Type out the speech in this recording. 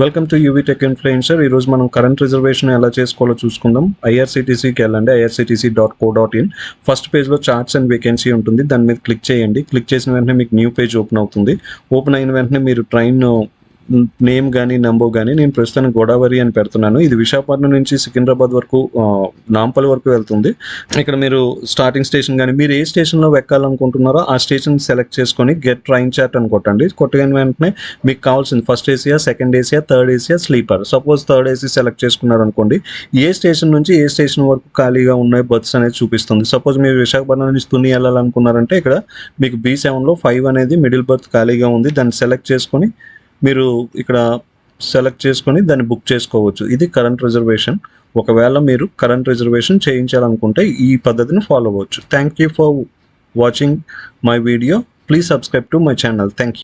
Welcome to UV tech influencer. ఈరోజు మనం current reservation ఎలా చేసుకోవాలో చూసుకుందాం. IRCTCకి వెళ్ళండి, irctc.co.in. ఫస్ట్ పేజ్లో చార్ట్స్ అండ్ వేకెన్సీ ఉంటుంది, దాని మీద క్లిక్ చేయండి. క్లిక్ చేసిన వెంటనే మీకు న్యూ పేజ్ ఓపెన్ అవుతుంది. ఓపెన్ అయిన వెంటనే మీరు ట్రైన్ నేమ్ కానీ నంబర్ కానీ, నేను ప్రస్తుతానికి గోదావరి అని పెడుతున్నాను. ఇది విశాఖపట్నం నుంచి సికింద్రాబాద్ వరకు నాంపల్లి వరకు వెళ్తుంది. ఇక్కడ మీరు స్టార్టింగ్ స్టేషన్ కానీ మీరు ఏ స్టేషన్లో ఎక్కాలనుకుంటున్నారో ఆ స్టేషన్ సెలెక్ట్ చేసుకొని గెట్ ట్రైన్ చార్ట్ అని కొట్టండి. కొట్టిన వెంటనే మీకు కావాల్సింది first Asia, second Asia, third Asia, sleeper. Suppose third AC select చేసుకున్నారు అనుకోండి, ఏ స్టేషన్ నుంచి ఏ స్టేషన్ వరకు ఖాళీగా ఉన్నాయి బర్త్స్ అనేది చూపిస్తుంది. సపోజ్ మీరు విశాఖపట్నం నుంచి తుని వెళ్ళాలనుకున్నారంటే ఇక్కడ మీకు B7లో 5 అనేది మిడిల్ బర్త్ ఖాళీగా ఉంది. దాన్ని సెలెక్ట్ చేసుకొని మీరు ఇక్కడ సెలెక్ట్ చేసుకొని దాన్ని బుక్ చేసుకోవచ్చు. ఇది కరెంట్ రిజర్వేషన్. ఒకవేళ మీరు కరెంట్ రిజర్వేషన్ చేయించాలనుకుంటే ఈ పద్ధతిని ఫాలో అవ్వచ్చు. Thank you for watching my video. Please subscribe to my channel. Thank you.